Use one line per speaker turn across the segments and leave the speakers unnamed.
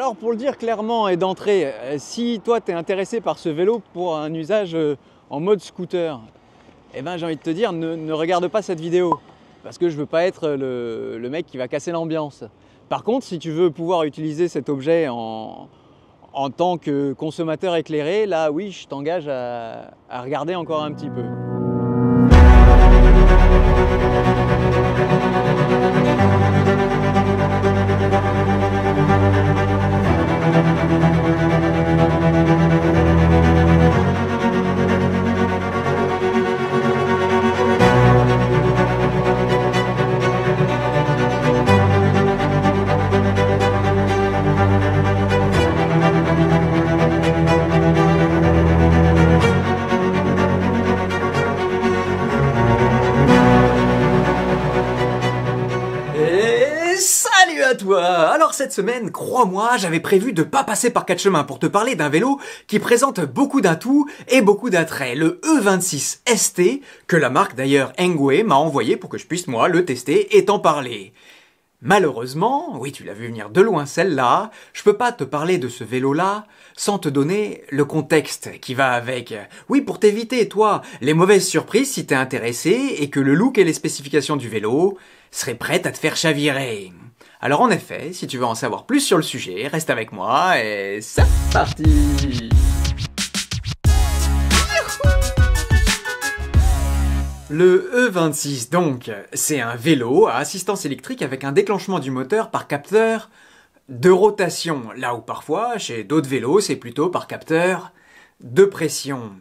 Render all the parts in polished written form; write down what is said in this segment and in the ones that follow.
Alors pour le dire clairement et d'entrée, si toi tu es intéressé par ce vélo pour un usage en mode scooter, eh ben j'ai envie de te dire ne regarde pas cette vidéo parce que je veux pas être le mec qui va casser l'ambiance. Par contre, si tu veux pouvoir utiliser cet objet en tant que consommateur éclairé, là oui, je t'engage à regarder encore un petit peu.
Salut à toi! Alors cette semaine, crois-moi, j'avais prévu de pas passer par quatre chemins pour te parler d'un vélo qui présente beaucoup d'atouts et beaucoup d'attraits, le E26 ST, que la marque d'ailleurs Engwe m'a envoyé pour que je puisse moi le tester et t'en parler. Malheureusement, oui tu l'as vu venir de loin celle-là, je peux pas te parler de ce vélo-là sans te donner le contexte qui va avec. Oui, pour t'éviter, toi, les mauvaises surprises si t'es intéressé et que le look et les spécifications du vélo seraient prêtes à te faire chavirer. Alors en effet, si tu veux en savoir plus sur le sujet, reste avec moi et c'est parti! Le E26 donc, c'est un vélo à assistance électrique avec un déclenchement du moteur par capteur de rotation, là où parfois, chez d'autres vélos, c'est plutôt par capteur de pression.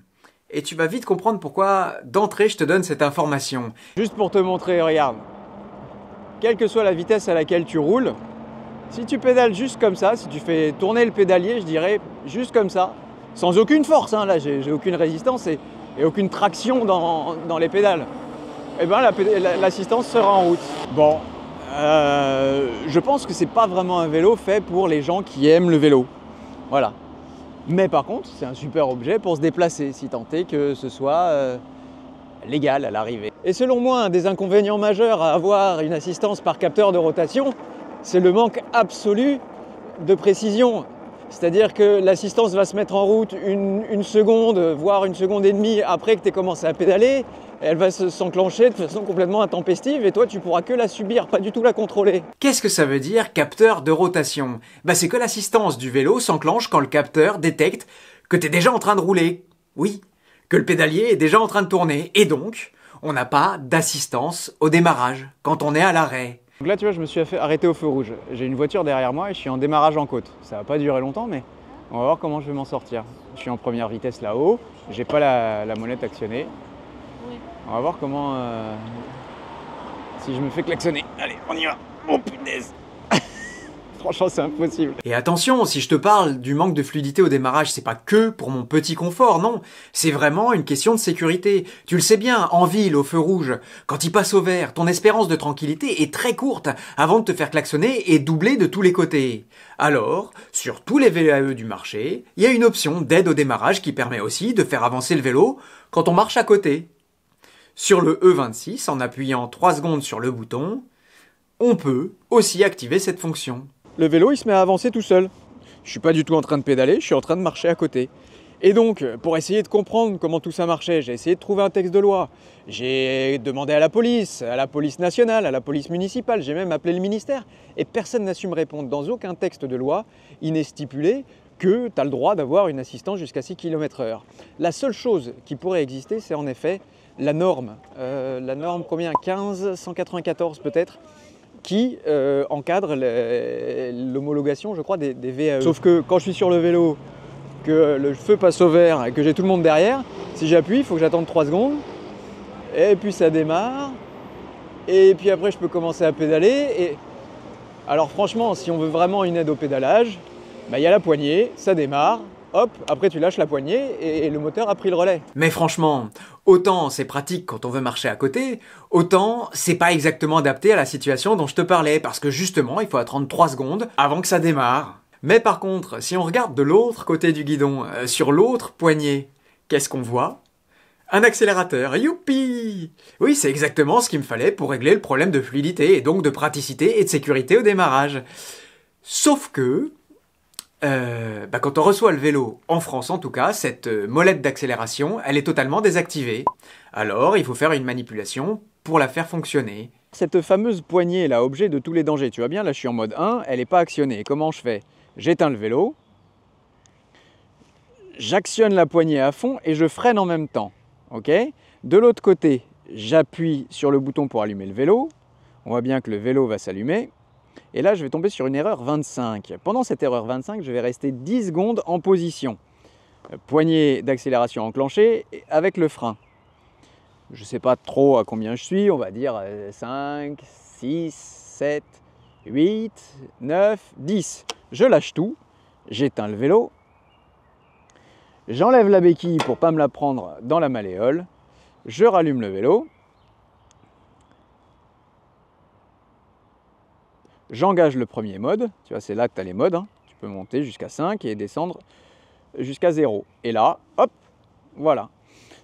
Et tu vas vite comprendre pourquoi, d'entrée, je te donne cette information.
Juste pour te montrer, regarde. Quelle que soit la vitesse à laquelle tu roules, si tu pédales juste comme ça, si tu fais tourner le pédalier, je dirais juste comme ça, sans aucune force, hein, là j'ai aucune résistance et aucune traction dans les pédales, et ben l'assistance sera en route. Bon, je pense que c'est pas vraiment un vélo fait pour les gens qui aiment le vélo, voilà. Mais par contre, c'est un super objet pour se déplacer, si tant est que ce soit légal à l'arrivée. Et selon moi, un des inconvénients majeurs à avoir une assistance par capteur de rotation, c'est le manque absolu de précision. C'est-à-dire que l'assistance va se mettre en route une seconde, voire une seconde et demie après que tu aies commencé à pédaler. Elle va s'enclencher de façon complètement intempestive et toi tu pourras que la subir, pas du tout la contrôler.
Qu'est-ce que ça veut dire capteur de rotation? Bah c'est que l'assistance du vélo s'enclenche quand le capteur détecte que tu es déjà en train de rouler. Oui, que le pédalier est déjà en train de tourner. Et donc, on n'a pas d'assistance au démarrage quand on est à l'arrêt.
Donc là tu vois, je me suis arrêté au feu rouge. J'ai une voiture derrière moi et je suis en démarrage en côte. Ça va pas durer longtemps mais on va voir comment je vais m'en sortir. Je suis en première vitesse là-haut, j'ai pas la molette actionnée. Oui. On va voir comment... si je me fais klaxonner. Allez, on y va. Oh punaise. Franchement, c'est impossible.
Et attention, si je te parle du manque de fluidité au démarrage, c'est pas que pour mon petit confort, non. C'est vraiment une question de sécurité. Tu le sais bien, en ville, au feu rouge, quand il passe au vert, ton espérance de tranquillité est très courte avant de te faire klaxonner et doubler de tous les côtés. Alors, sur tous les VAE du marché, il y a une option d'aide au démarrage qui permet aussi de faire avancer le vélo quand on marche à côté. Sur le E26, en appuyant 3 secondes sur le bouton, on peut aussi activer cette fonction.
Le vélo, il se met à avancer tout seul. Je suis pas du tout en train de pédaler, je suis en train de marcher à côté. Et donc, pour essayer de comprendre comment tout ça marchait, j'ai essayé de trouver un texte de loi. J'ai demandé à la police nationale, à la police municipale, j'ai même appelé le ministère. Et personne n'a su me répondre. Dans aucun texte de loi, il n'est stipulé que tu as le droit d'avoir une assistance jusqu'à 6 km/h. La seule chose qui pourrait exister, c'est en effet la norme. La norme combien? 15 194 peut-être, qui encadre l'homologation, je crois, des VAE. Sauf que quand je suis sur le vélo, que le feu passe au vert et que j'ai tout le monde derrière, si j'appuie, il faut que j'attende 3 secondes, et puis ça démarre, et puis après je peux commencer à pédaler. Et alors franchement, si on veut vraiment une aide au pédalage, bah, y a la poignée, ça démarre, hop, après tu lâches la poignée et le moteur a pris le relais.
Mais franchement, autant c'est pratique quand on veut marcher à côté, autant c'est pas exactement adapté à la situation dont je te parlais, parce que justement il faut attendre 3 secondes avant que ça démarre. Mais par contre, si on regarde de l'autre côté du guidon, sur l'autre poignée, qu'est-ce qu'on voit? Un accélérateur, youpi! Oui, c'est exactement ce qu'il me fallait pour régler le problème de fluidité et donc de praticité et de sécurité au démarrage. Sauf que, Quand on reçoit le vélo, en France en tout cas, cette molette d'accélération, elle est totalement désactivée. Alors, il faut faire une manipulation pour la faire fonctionner.
Cette fameuse poignée là, objet de tous les dangers, tu vois bien, là je suis en mode 1, elle n'est pas actionnée. Comment je fais? J'éteins le vélo, j'actionne la poignée à fond et je freine en même temps. Ok? De l'autre côté, j'appuie sur le bouton pour allumer le vélo. On voit bien que le vélo va s'allumer. Et là, je vais tomber sur une erreur 25. Pendant cette erreur 25, je vais rester 10 secondes en position. Poignée d'accélération enclenchée avec le frein. Je ne sais pas trop à combien je suis, on va dire 5, 6, 7, 8, 9, 10. Je lâche tout, j'éteins le vélo, j'enlève la béquille pour ne pas me la prendre dans la malléole, je rallume le vélo, j'engage le premier mode, tu vois c'est là que tu as les modes, hein. Tu peux monter jusqu'à 5 et descendre jusqu'à 0. Et là, hop, voilà.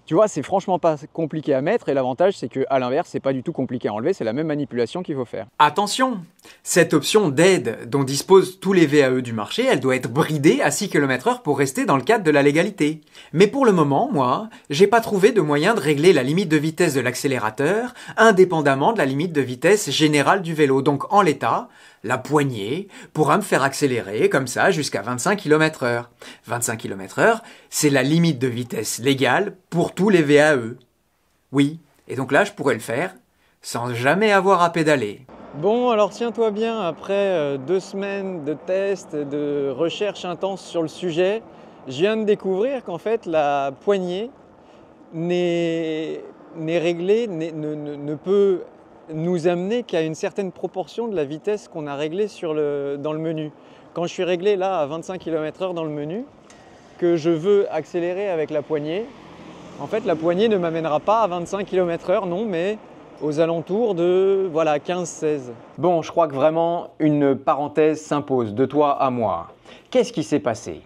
Tu vois, c'est franchement pas compliqué à mettre et l'avantage c'est qu'à l'inverse, c'est pas du tout compliqué à enlever, c'est la même manipulation qu'il faut faire.
Attention, cette option d'aide dont disposent tous les VAE du marché, elle doit être bridée à 6 km/h pour rester dans le cadre de la légalité. Mais pour le moment, moi, j'ai pas trouvé de moyen de régler la limite de vitesse de l'accélérateur indépendamment de la limite de vitesse générale du vélo. Donc en l'état, la poignée pourra me faire accélérer comme ça jusqu'à 25 km/h. 25 km/h, c'est la limite de vitesse légale pour tous les VAE. Oui, et donc là je pourrais le faire sans jamais avoir à pédaler.
Bon, alors tiens-toi bien, après 2 semaines de tests, de recherche intense sur le sujet, je viens de découvrir qu'en fait la poignée n'est réglée, ne peut nous amener qu'à une certaine proportion de la vitesse qu'on a réglée dans le menu. Quand je suis réglé là à 25 km/h dans le menu, que je veux accélérer avec la poignée, en fait la poignée ne m'amènera pas à 25 km/h, non, mais aux alentours de voilà, 15-16. Bon, je crois que vraiment une parenthèse s'impose de toi à moi. Qu'est-ce qui s'est passé?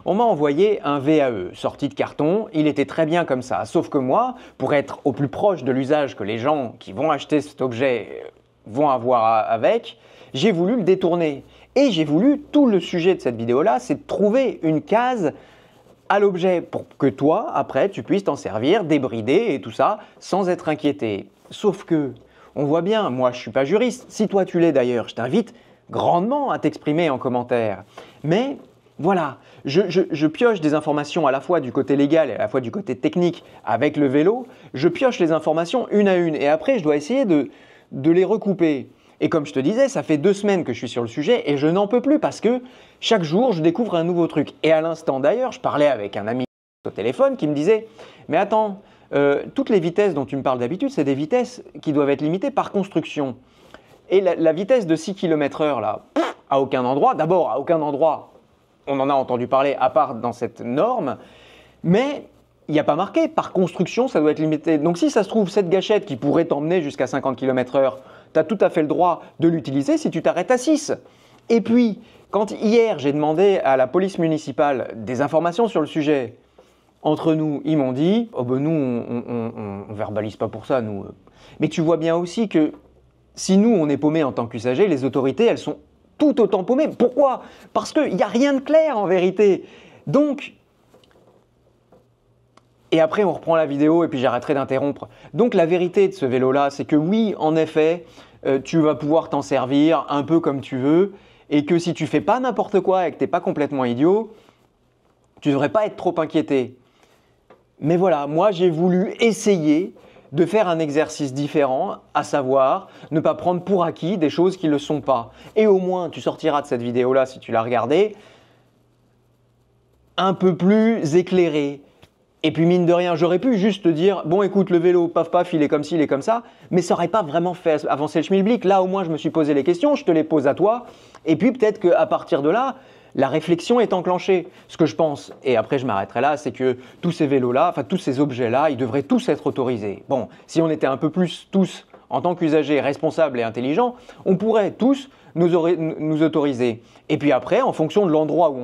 On m'a envoyé un VAE sorti de carton, il était très bien comme ça, sauf que moi, pour être au plus proche de l'usage que les gens qui vont acheter cet objet vont avoir avec, j'ai voulu le détourner. Et j'ai voulu, tout le sujet de cette vidéo-là, c'est de trouver une case à l'objet pour que toi, après, tu puisses t'en servir, débrider et tout ça, sans être inquiété. Sauf que, on voit bien, moi je ne suis pas juriste, si toi tu l'es d'ailleurs, je t'invite grandement à t'exprimer en commentaire. Mais voilà, je pioche des informations à la fois du côté légal et à la fois du côté technique avec le vélo, je pioche les informations une à une et après je dois essayer de les recouper. Et comme je te disais, ça fait 2 semaines que je suis sur le sujet et je n'en peux plus parce que chaque jour je découvre un nouveau truc. Et à l'instant d'ailleurs, je parlais avec un ami au téléphone qui me disait « Mais attends, toutes les vitesses dont tu me parles d'habitude, c'est des vitesses qui doivent être limitées par construction. Et la vitesse de 6 km/h là, à aucun endroit, d'abord à aucun endroit, on en a entendu parler à part dans cette norme, mais il n'y a pas marqué, par construction ça doit être limité. Donc si ça se trouve, cette gâchette qui pourrait t'emmener jusqu'à 50 km/h, tu as tout à fait le droit de l'utiliser si tu t'arrêtes à 6. Et puis, quand hier j'ai demandé à la police municipale des informations sur le sujet, entre nous, ils m'ont dit « Oh ben nous, on verbalise pas pour ça, nous. » Mais tu vois bien aussi que si nous, on est paumés en tant qu'usagers, les autorités, elles sont tout autant paumées. Pourquoi? Parce qu'il n'y a rien de clair en vérité. Donc, et après on reprend la vidéo et puis j'arrêterai d'interrompre. Donc la vérité de ce vélo-là, c'est que oui, en effet, tu vas pouvoir t'en servir un peu comme tu veux et que si tu fais pas n'importe quoi et que tu n'es pas complètement idiot, tu ne devrais pas être trop inquiété. Mais voilà, moi j'ai voulu essayer de faire un exercice différent, à savoir ne pas prendre pour acquis des choses qui ne le sont pas. Et au moins, tu sortiras de cette vidéo-là, si tu l'as regardée, un peu plus éclairé. Et puis mine de rien, j'aurais pu juste te dire « Bon écoute, le vélo, paf paf, il est comme ci, il est comme ça », mais ça n'aurait pas vraiment fait avancer le schmilblick. Là au moins, je me suis posé les questions, je te les pose à toi, et puis peut-être qu'à partir de là, la réflexion est enclenchée. Ce que je pense, et après je m'arrêterai là, c'est que tous ces vélos-là, enfin tous ces objets-là, ils devraient tous être autorisés. Bon, si on était un peu plus tous
en tant qu'usagers responsables et intelligents, on pourrait tous nous autoriser. Et puis après, en fonction de l'endroit où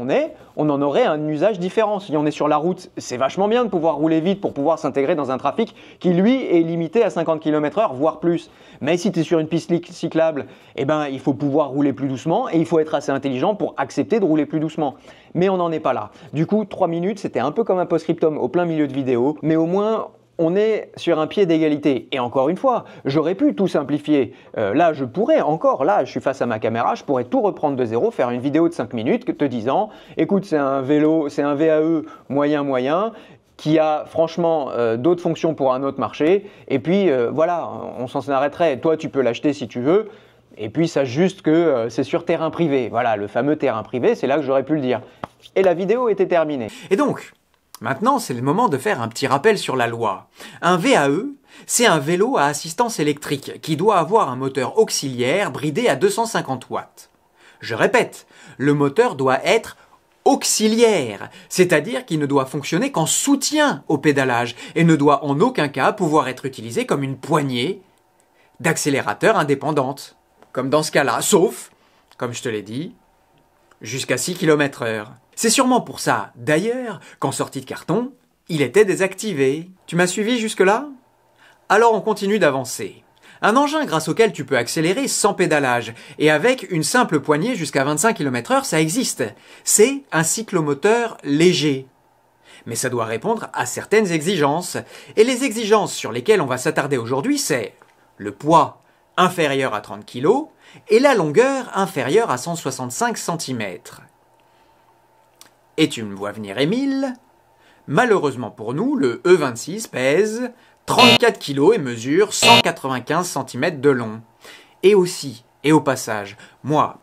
on en aurait un usage différent. Si on est sur la route, c'est vachement bien de pouvoir rouler vite pour pouvoir s'intégrer dans un trafic qui, lui, est limité à 50 km/h, voire plus. Mais si tu es sur une piste cyclable, eh ben, il faut pouvoir rouler plus doucement et il faut être assez intelligent pour accepter de rouler plus doucement. Mais on n'en est pas là. Du coup, 3 minutes, c'était un peu comme un post-scriptum au plein milieu de vidéo, mais au moins, on est sur un pied d'égalité. Et encore une fois, j'aurais pu tout simplifier. Là, je pourrais encore, là, je suis face à ma caméra, je pourrais tout reprendre de zéro, faire une vidéo de 5 minutes te disant, écoute, c'est un vélo, c'est un VAE moyen, qui a franchement d'autres fonctions pour un autre marché. Et puis, voilà, on s'en arrêterait. Toi, tu peux l'acheter si tu veux. Et puis, sache juste que c'est sur terrain privé. Voilà, le fameux terrain privé, c'est là que j'aurais pu le dire. Et la vidéo était terminée.
Et donc, maintenant, c'est le moment de faire un petit rappel sur la loi. Un VAE, c'est un vélo à assistance électrique qui doit avoir un moteur auxiliaire bridé à 250 watts. Je répète, le moteur doit être auxiliaire, c'est-à-dire qu'il ne doit fonctionner qu'en soutien au pédalage et ne doit en aucun cas pouvoir être utilisé comme une poignée d'accélérateur indépendante, comme dans ce cas-là, sauf, comme je te l'ai dit, jusqu'à 6 km/h. C'est sûrement pour ça, d'ailleurs, qu'en sortie de carton, il était désactivé. Tu m'as suivi jusque-là? Alors on continue d'avancer. Un engin grâce auquel tu peux accélérer sans pédalage et avec une simple poignée jusqu'à 25 km/h, ça existe. C'est un cyclomoteur léger. Mais ça doit répondre à certaines exigences. Et les exigences sur lesquelles on va s'attarder aujourd'hui, c'est le poids inférieur à 30 kg et la longueur inférieure à 165 cm. Et tu me vois venir, Émile? Malheureusement pour nous, le E26 pèse 34 kg et mesure 195 cm de long. Et aussi, et au passage, moi,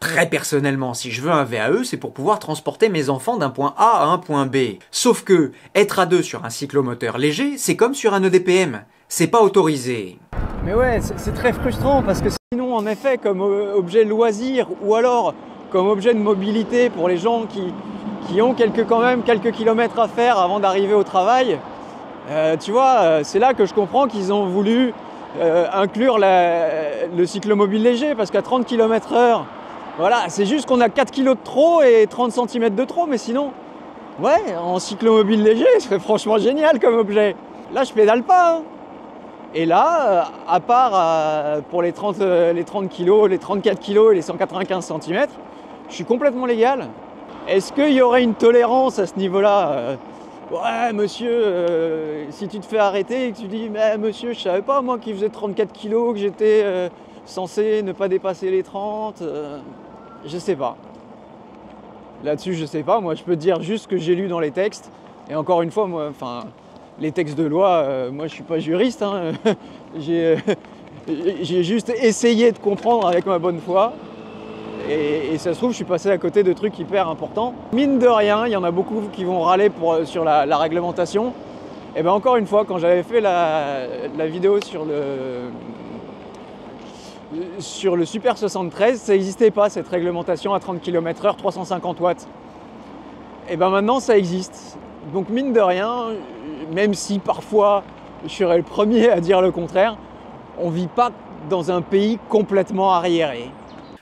très personnellement, si je veux un VAE, c'est pour pouvoir transporter mes enfants d'un point A à un point B. Sauf que, être à deux sur un cyclomoteur léger, c'est comme sur un EDPM. C'est pas autorisé.
Mais ouais, c'est très frustrant parce que sinon, en effet, comme objet loisir ou alors comme objet de mobilité pour les gens qui ont quand même quelques kilomètres à faire avant d'arriver au travail, tu vois, c'est là que je comprends qu'ils ont voulu inclure le cyclomobile léger parce qu'à 30 km/h, voilà, c'est juste qu'on a 4 kg de trop et 30 cm de trop, mais sinon, ouais, en cyclomobile léger, ce serait franchement génial comme objet. Là, je pédale pas, hein. Et là, à part pour les 30 kg, les 34 kg et les 195 cm, je suis complètement légal. Est-ce qu'il y aurait une tolérance à ce niveau-là? Ouais, monsieur, si tu te fais arrêter et que tu dis, mais monsieur, je savais pas moi qui faisait 34 kg, que j'étais censé ne pas dépasser les 30, je sais pas. Là-dessus, je sais pas. Moi, je peux te dire juste ce que j'ai lu dans les textes. Et encore une fois, moi, enfin, les textes de loi, moi, je suis pas juriste, hein. J'ai juste essayé de comprendre avec ma bonne foi. Et ça se trouve, je suis passé à côté de trucs hyper importants. Mine de rien, il y en a beaucoup qui vont râler sur la réglementation. Et bien encore une fois, quand j'avais fait la vidéo sur le Super 73, ça n'existait pas cette réglementation à 30 km/h, 350 watts. Et bien maintenant, ça existe. Donc mine de rien, même si parfois je serais le premier à dire le contraire, on ne vit pas dans un pays complètement arriéré.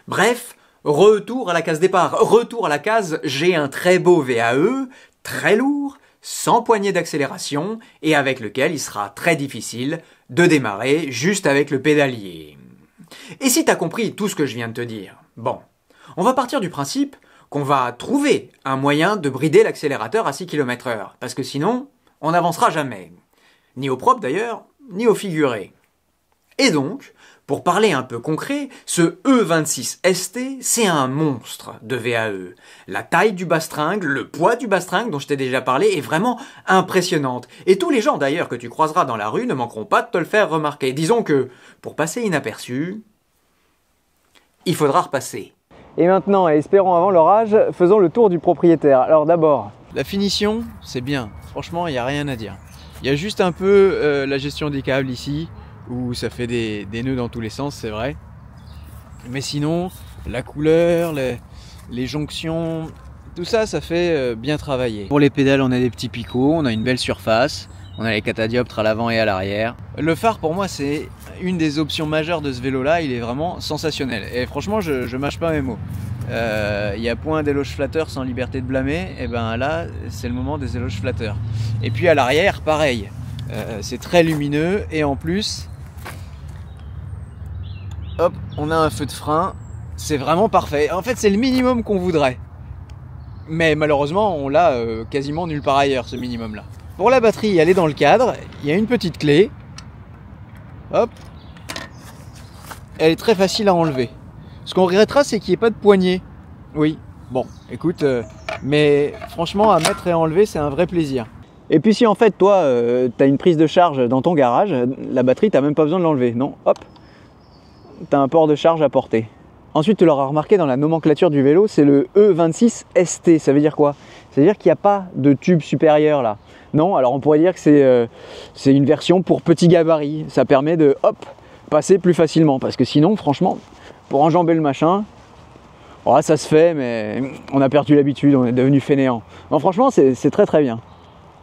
Bref, retour à la case départ, retour à la case j'ai un très beau VAE, très lourd, sans poignée d'accélération et avec lequel il sera très difficile de démarrer juste avec le pédalier. Et si t'as compris tout ce que je viens de te dire, bon, on va partir du principe qu'on va trouver un moyen de brider l'accélérateur à 6 km/h, parce que sinon, on n'avancera jamais. Ni au propre d'ailleurs, ni au figuré. Et donc, pour parler un peu concret, ce E26 ST, c'est un monstre de VAE. La taille du bastringue, le poids du bastringue dont je t'ai déjà parlé est vraiment impressionnante. Et tous les gens d'ailleurs que tu croiseras dans la rue ne manqueront pas de te le faire remarquer. Disons que, pour passer inaperçu, il faudra repasser.
Et maintenant, espérons avant l'orage, faisons le tour du propriétaire. Alors d'abord, la finition, c'est bien. Franchement, il n'y a rien à dire. Il y a juste un peu la gestion des câbles ici, où ça fait des nœuds dans tous les sens, c'est vrai. Mais sinon, la couleur, les jonctions, tout ça, ça fait bien travailler. Pour les pédales, on a des petits picots, on a une belle surface. On a les catadioptres à l'avant et à l'arrière. Le phare pour moi c'est une des options majeures de ce vélo là, il est vraiment sensationnel. Et franchement je mâche pas mes mots. Il y a point d'éloge flatteur sans liberté de blâmer, et ben là c'est le moment des éloges flatteurs. Et puis à l'arrière pareil, c'est très lumineux et en plus, hop, on a un feu de frein, c'est vraiment parfait. En fait c'est le minimum qu'on voudrait. Mais malheureusement on l'a quasiment nulle part ailleurs ce minimum là. Pour la batterie elle est dans le cadre, il y a une petite clé, hop, elle est très facile à enlever. Ce qu'on regrettera, c'est qu'il n'y ait pas de poignée. Oui, bon, écoute, mais franchement, à mettre et à enlever, c'est un vrai plaisir. Et puis si en fait, toi, tu as une prise de charge dans ton garage, la batterie, tu n'as même pas besoin de l'enlever. Non, hop, tu as un port de charge à porter. Ensuite, tu l'auras remarqué dans la nomenclature du vélo, c'est le E26 ST. Ça veut dire quoi? Ça veut dire qu'il n'y a pas de tube supérieur là. Non, alors on pourrait dire que c'est une version pour petit gabarit. Ça permet de, hop, passer plus facilement. Parce que sinon, franchement, pour enjamber le machin, oh, ça se fait, mais on a perdu l'habitude, on est devenu fainéant. Non, franchement, c'est très très bien.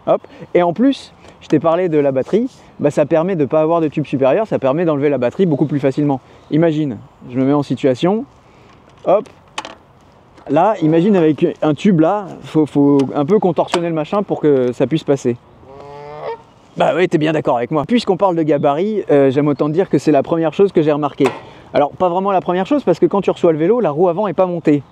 Hop. Et en plus, je t'ai parlé de la batterie, bah, ça permet de ne pas avoir de tube supérieur, ça permet d'enlever la batterie beaucoup plus facilement. Imagine, je me mets en situation, hop, là, imagine avec un tube là, faut un peu contorsionner le machin pour que ça puisse passer. Bah oui, t'es bien d'accord avec moi. Puisqu'on parle de gabarit, j'aime autant te dire que c'est la première chose que j'ai remarqué. Alors, pas vraiment la première chose, parce que quand tu reçois le vélo, la roue avant n'est pas montée.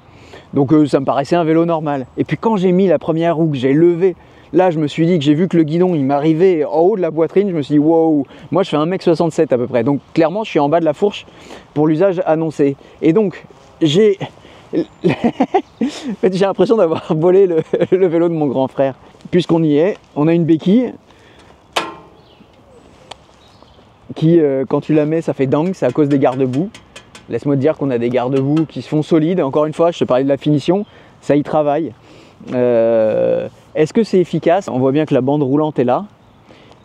Donc ça me paraissait un vélo normal. Et puis quand j'ai mis la première roue, que j'ai levé, là je me suis dit que j'ai vu que le guidon il m'arrivait en haut de la poitrine, je me suis dit wow, moi je fais 1m67 à peu près. Donc clairement je suis en bas de la fourche pour l'usage annoncé. Et donc j'ai l'impression d'avoir volé le vélo de mon grand frère. Puisqu'on y est, on a une béquille qui, quand tu la mets, ça fait dingue, c'est à cause des garde-boue. Laisse-moi te dire qu'on a des garde-boue qui se font solides. Encore une fois, je te parlais de la finition, ça y travaille. Est-ce que c'est efficace? On voit bien que la bande roulante est là.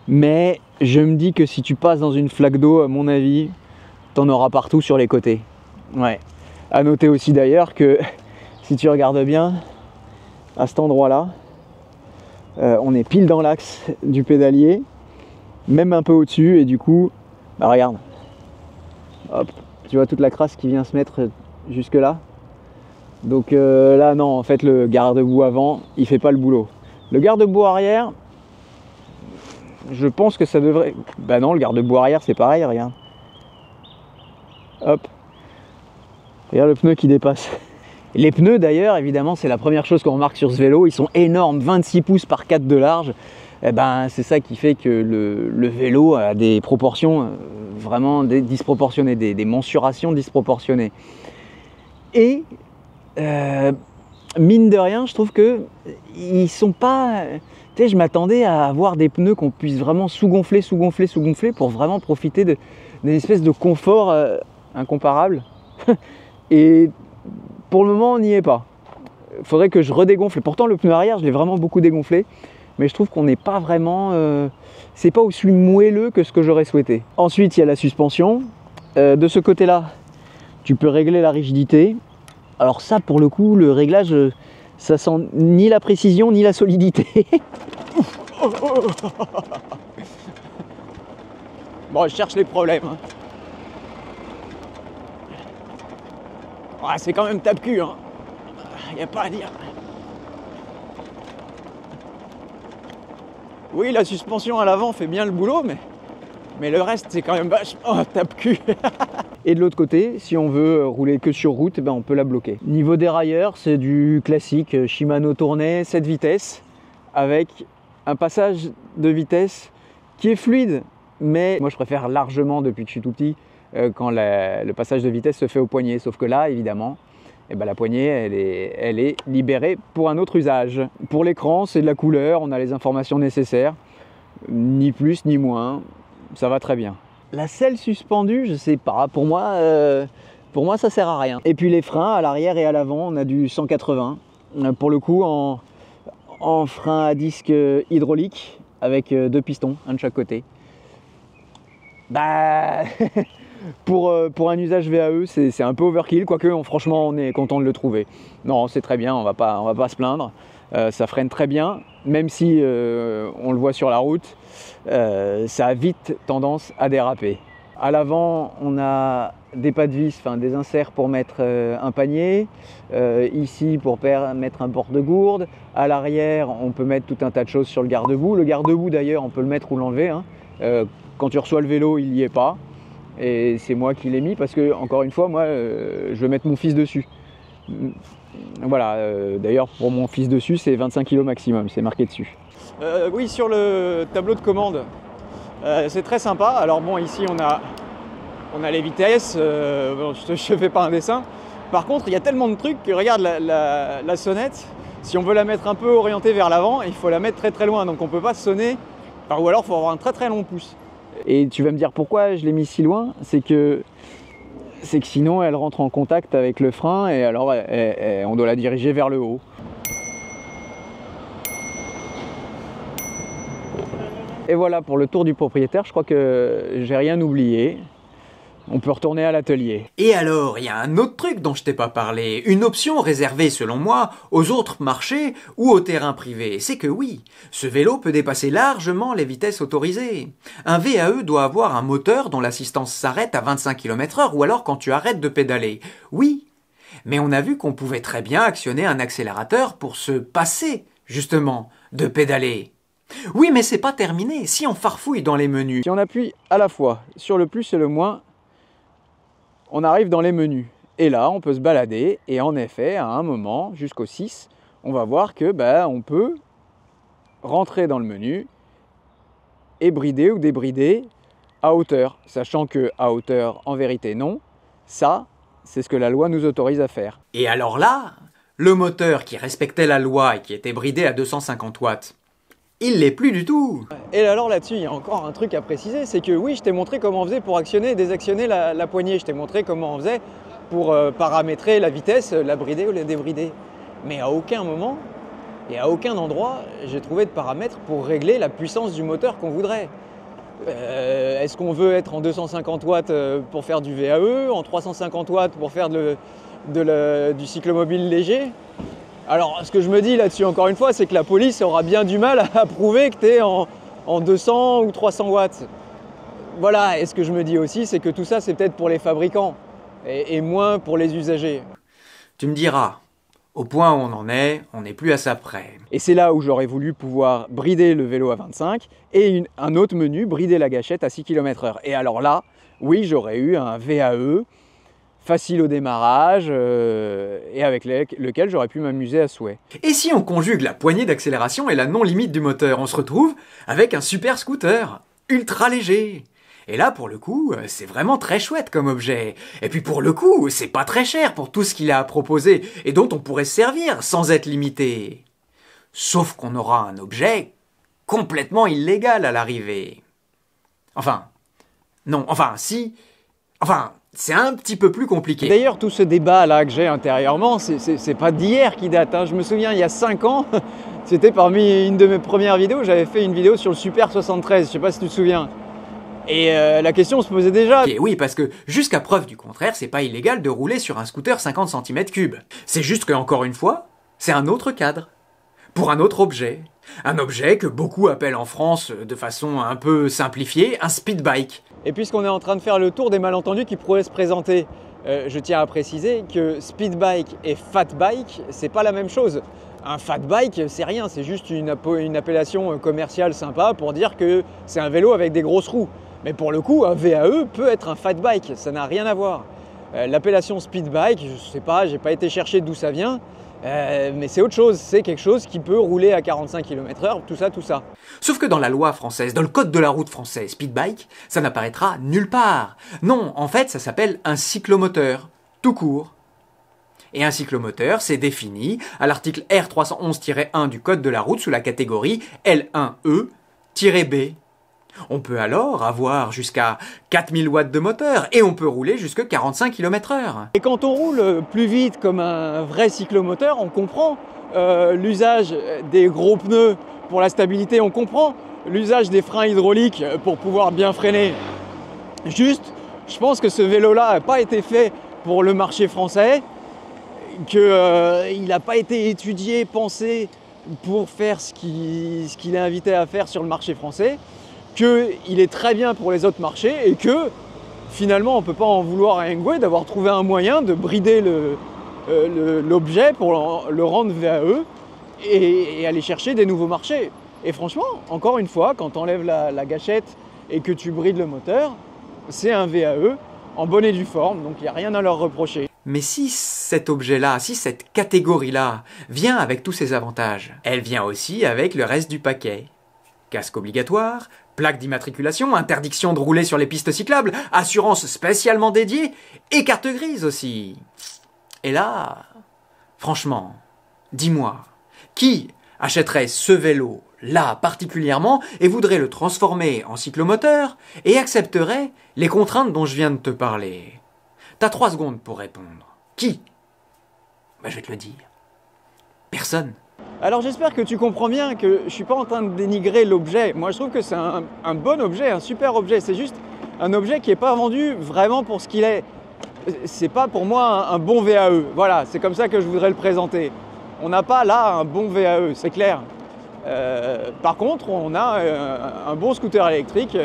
Mais je me dis que si tu passes dans une flaque d'eau, à mon avis, t'en auras partout sur les côtés. Ouais. À noter aussi d'ailleurs que, si tu regardes bien, à cet endroit-là, on est pile dans l'axe du pédalier, même un peu au-dessus, et du coup, bah regarde, hop, tu vois toute la crasse qui vient se mettre jusque là. Donc là non, en fait le garde-boue avant, il fait pas le boulot. Le garde-boue arrière, je pense que ça devrait... Bah non, le garde-boue arrière c'est pareil, regarde. Hop, regarde le pneu qui dépasse. Les pneus d'ailleurs, évidemment, c'est la première chose qu'on remarque sur ce vélo, ils sont énormes, 26 pouces par 4 de large. Eh ben, c'est ça qui fait que le vélo a des proportions vraiment disproportionnées, des mensurations disproportionnées. Et mine de rien, je trouve que ils sont pas... Tu sais, je m'attendais à avoir des pneus qu'on puisse vraiment sous-gonfler pour vraiment profiter d'une espèce de confort incomparable. Et pour le moment, on n'y est pas. Il faudrait que je redégonfle. Pourtant, le pneu arrière, je l'ai vraiment beaucoup dégonflé. Mais je trouve qu'on n'est pas vraiment... c'est pas aussi moelleux que ce que j'aurais souhaité. Ensuite, il y a la suspension. De ce côté-là, tu peux régler la rigidité. Alors ça, pour le coup, le réglage, ça sent ni la précision, ni la solidité. Bon, je cherche les problèmes. Ouais, c'est quand même tape-cul, hein. Y a pas à dire. Oui, la suspension à l'avant fait bien le boulot, mais le reste, c'est quand même vachement tape-cul. Et de l'autre côté, si on veut rouler que sur route, ben on peut la bloquer. Niveau dérailleur, c'est du classique Shimano tourné 7 vitesses avec un passage de vitesse qui est fluide. Mais moi, je préfère largement, depuis que je suis tout petit, quand le passage de vitesse se fait au poignet. Sauf que là, évidemment, eh ben, la poignée, elle est libérée pour un autre usage. Pour l'écran, c'est de la couleur, on a les informations nécessaires. Ni plus, ni moins. Ça va très bien. La selle suspendue, je sais pas, pour moi ça sert à rien. Et puis les freins à l'arrière et à l'avant, on a du 180. Pour le coup, en frein à disque hydraulique avec 2 pistons, un de chaque côté. Bah, pour un usage VAE, c'est un peu overkill, quoique franchement on est content de le trouver. Non, c'est très bien, on va pas se plaindre. Ça freine très bien, même si on le voit sur la route, ça a vite tendance à déraper. À l'avant, on a des pas de vis, enfin des inserts pour mettre un panier, ici pour mettre un porte-gourde. À l'arrière, on peut mettre tout un tas de choses sur le garde-boue. Le garde-boue d'ailleurs, on peut le mettre ou l'enlever, hein. Quand tu reçois le vélo, il n'y est pas. Et c'est moi qui l'ai mis parce que, encore une fois, moi, je veux mettre mon fils dessus. Voilà, d'ailleurs, pour mon fils dessus, c'est 25 kg maximum, c'est marqué dessus. Oui, sur le tableau de commande, c'est très sympa. Alors bon, ici, on a les vitesses, bon, je ne fais pas un dessin. Par contre, il y a tellement de trucs que, regarde, la sonnette, si on veut la mettre un peu orientée vers l'avant, il faut la mettre très très loin, donc on ne peut pas sonner, enfin, ou alors il faut avoir un très très long pouce. Et tu vas me dire pourquoi je l'ai mis si loin, c'est que sinon elle rentre en contact avec le frein et alors on doit la diriger vers le haut. Et voilà pour le tour du propriétaire, je crois que j'ai rien oublié. On peut retourner à l'atelier.
Et alors, il y a un autre truc dont je t'ai pas parlé, une option réservée selon moi aux autres marchés ou aux terrains privés, c'est que oui, ce vélo peut dépasser largement les vitesses autorisées. Un VAE doit avoir un moteur dont l'assistance s'arrête à 25 km/h ou alors quand tu arrêtes de pédaler. Oui, mais on a vu qu'on pouvait très bien actionner un accélérateur pour se passer, justement, de pédaler. Oui, mais c'est pas terminé, si on farfouille dans les menus.
Si on appuie à la fois sur le plus et le moins, on arrive dans les menus. Et là, on peut se balader et en effet, à un moment, jusqu'au 6, on va voir que on peut rentrer dans le menu et brider ou débrider à hauteur. Sachant que à hauteur, en vérité, non. Ça, c'est ce que la loi nous autorise à faire.
Et alors là, le moteur qui respectait la loi et qui était bridé à 250 watts, il l'est plus du tout.
Et alors là-dessus, il y a encore un truc à préciser, c'est que oui, je t'ai montré comment on faisait pour actionner et désactionner la poignée. Je t'ai montré comment on faisait pour paramétrer la vitesse, la brider ou la débrider. Mais à aucun moment et à aucun endroit, j'ai trouvé de paramètres pour régler la puissance du moteur qu'on voudrait. Est-ce qu'on veut être en 250 watts pour faire du VAE, en 350 watts pour faire du cyclomobile léger ? Alors, ce que je me dis là-dessus, encore une fois, c'est que la police aura bien du mal à prouver que tu es en 200 ou 300 watts. Voilà, et ce que je me dis aussi, c'est que tout ça, c'est peut-être pour les fabricants et moins pour les usagers.
Tu me diras, au point où on en est, on n'est plus à ça près.
Et c'est là où j'aurais voulu pouvoir brider le vélo à 25 et un autre menu, brider la gâchette à 6 km/h. Et alors là, oui, j'aurais eu un VAE facile au démarrage et avec lequel j'aurais pu m'amuser à souhait.
Et si on conjugue la poignée d'accélération et la non-limite du moteur, on se retrouve avec un super scooter, ultra léger. Et là, pour le coup, c'est vraiment très chouette comme objet. Et puis pour le coup, c'est pas très cher pour tout ce qu'il a à proposer et dont on pourrait se servir sans être limité. Sauf qu'on aura un objet complètement illégal à l'arrivée. Enfin, non, enfin, si... Enfin... c'est un petit peu plus compliqué.
D'ailleurs, tout ce débat-là que j'ai intérieurement, c'est pas d'hier qui date. Hein. Je me souviens, il y a 5 ans, c'était parmi une de mes premières vidéos, j'avais fait une vidéo sur le Super 73, je sais pas si tu te souviens. Et la question se posait déjà.
Et oui, parce que jusqu'à preuve du contraire, c'est pas illégal de rouler sur un scooter 50 cm3. C'est juste que, encore une fois, c'est un autre cadre. Pour un autre objet. Un objet que beaucoup appellent en France, de façon un peu simplifiée, un speed bike.
Et puisqu'on est en train de faire le tour des malentendus qui pourraient se présenter, je tiens à préciser que speed bike et fat bike, c'est pas la même chose. Un fat bike, c'est rien, c'est juste une appellation commerciale sympa pour dire que c'est un vélo avec des grosses roues. Mais pour le coup, un VAE peut être un fat bike, ça n'a rien à voir. L'appellation speed bike, je sais pas, j'ai pas été chercher d'où ça vient. Mais c'est autre chose, c'est quelque chose qui peut rouler à 45 km/h, tout ça, tout ça.
Sauf que dans la loi française, dans le code de la route français, speed bike, ça n'apparaîtra nulle part. Non, en fait, ça s'appelle un cyclomoteur, tout court. Et un cyclomoteur, c'est défini à l'article R311-1 du code de la route sous la catégorie L1E-B. On peut alors avoir jusqu'à 4000 watts de moteur et on peut rouler jusqu'à 45 km/h.
Et quand on roule plus vite comme un vrai cyclomoteur, on comprend l'usage des gros pneus pour la stabilité, on comprend l'usage des freins hydrauliques pour pouvoir bien freiner. Juste, je pense que ce vélo-là n'a pas été fait pour le marché français, qu'il n'a pas été étudié, pensé pour faire ce qu'il est invité à faire sur le marché français, qu'il est très bien pour les autres marchés et que finalement on ne peut pas en vouloir à Engwe d'avoir trouvé un moyen de brider l'objet pour le rendre VAE et aller chercher des nouveaux marchés. Et franchement, encore une fois, quand tu enlèves la gâchette et que tu brides le moteur, c'est un VAE en bonne et due forme, donc il n'y a rien à leur reprocher.
Mais si cet objet-là, si cette catégorie-là vient avec tous ses avantages, elle vient aussi avec le reste du paquet. Casque obligatoire, plaque d'immatriculation, interdiction de rouler sur les pistes cyclables, assurance spécialement dédiée et carte grise aussi. Et là, franchement, dis-moi, qui achèterait ce vélo là particulièrement et voudrait le transformer en cyclomoteur et accepterait les contraintes dont je viens de te parler? T'as 3 secondes pour répondre. Qui? Ben, je vais te le dire. Personne.
Alors j'espère que tu comprends bien que je ne suis pas en train de dénigrer l'objet. Moi je trouve que c'est un bon objet, un super objet. C'est juste un objet qui n'est pas vendu vraiment pour ce qu'il est. C'est pas pour moi un bon VAE. Voilà, c'est comme ça que je voudrais le présenter. On n'a pas là un bon VAE, c'est clair. Par contre, on a un bon scooter électrique.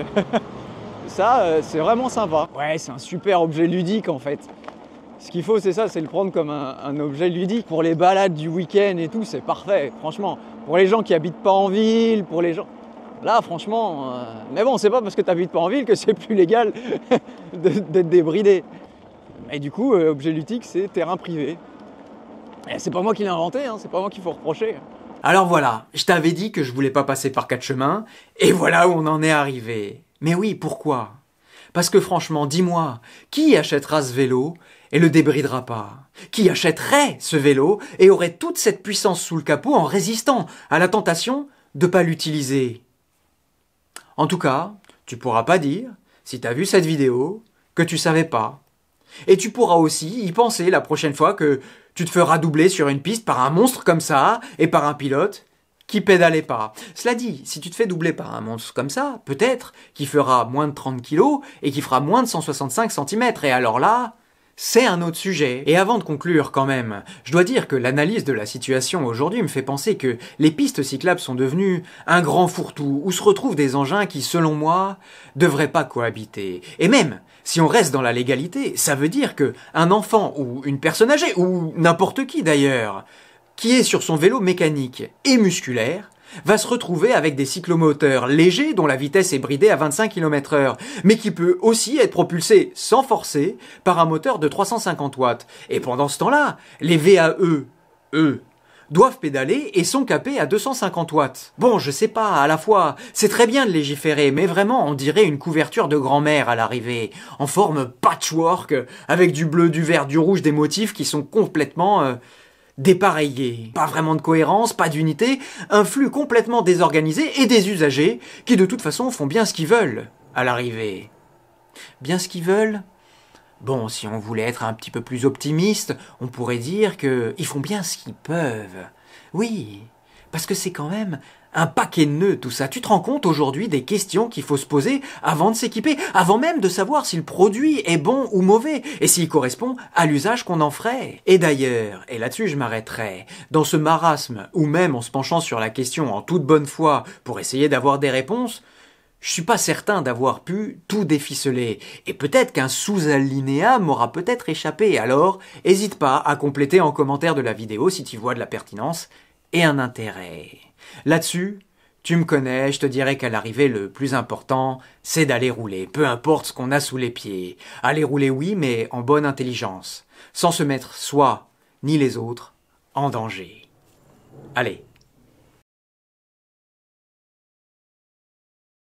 Ça, c'est vraiment sympa. Ouais, c'est un super objet ludique en fait. Ce qu'il faut, c'est ça, c'est le prendre comme un objet ludique. Pour les balades du week-end et tout, c'est parfait, franchement. Pour les gens qui habitent pas en ville, pour les gens... Là, franchement... Mais bon, c'est pas parce que tu habites pas en ville que c'est plus légal d'être débridé. Et du coup, objet ludique, c'est terrain privé. Et c'est pas moi qui l'ai inventé, hein, c'est pas moi qu'il faut reprocher.
Alors voilà, je t'avais dit que je voulais pas passer par 4 chemins, et voilà où on en est arrivé. Mais oui, pourquoi? Parce que franchement, dis-moi, qui achètera ce vélo et le débridera pas? Qui achèterait ce vélo et aurait toute cette puissance sous le capot en résistant à la tentation de pas l'utiliser? En tout cas, tu pourras pas dire, si t'as vu cette vidéo, que tu savais pas. Et tu pourras aussi y penser la prochaine fois que tu te feras doubler sur une piste par un monstre comme ça et par un pilote qui pédalait pas. Cela dit, si tu te fais doubler par un monstre comme ça, peut-être qu'il fera moins de 30 kilos et qu'il fera moins de 165 cm. Et alors là, c'est un autre sujet. Et avant de conclure quand même, je dois dire que l'analyse de la situation aujourd'hui me fait penser que les pistes cyclables sont devenues un grand fourre-tout où se retrouvent des engins qui, selon moi, devraient pas cohabiter. Et même, si on reste dans la légalité, ça veut dire que un enfant ou une personne âgée, ou n'importe qui d'ailleurs, qui est sur son vélo mécanique et musculaire, va se retrouver avec des cyclomoteurs légers dont la vitesse est bridée à 25 km/h, mais qui peut aussi être propulsé sans forcer par un moteur de 350 watts. Et pendant ce temps-là, les VAE, eux, doivent pédaler et sont capés à 250 watts. Bon, je sais pas, à la fois, c'est très bien de légiférer, mais vraiment, on dirait une couverture de grand-mère à l'arrivée, en forme patchwork, avec du bleu, du vert, du rouge, des motifs qui sont complètement... dépareillé. Pas vraiment de cohérence, pas d'unité, un flux complètement désorganisé et des usagers qui de toute façon font bien ce qu'ils veulent à l'arrivée. Bien ce qu'ils veulent? Bon, si on voulait être un petit peu plus optimiste, on pourrait dire qu'ils font bien ce qu'ils peuvent. Oui, parce que c'est quand même un paquet de nœuds tout ça. Tu te rends compte aujourd'hui des questions qu'il faut se poser avant de s'équiper, avant même de savoir si le produit est bon ou mauvais, et s'il correspond à l'usage qu'on en ferait. Et d'ailleurs, et là-dessus je m'arrêterai, dans ce marasme, ou même en se penchant sur la question en toute bonne foi pour essayer d'avoir des réponses, je suis pas certain d'avoir pu tout déficeler, et peut-être qu'un sous-alinéa m'aura peut-être échappé, alors hésite pas à compléter en commentaire de la vidéo si tu vois de la pertinence et un intérêt. Là-dessus, tu me connais, je te dirais qu'à l'arrivée, le plus important, c'est d'aller rouler, peu importe ce qu'on a sous les pieds. Aller rouler, oui, mais en bonne intelligence, sans se mettre soi ni les autres en danger. Allez,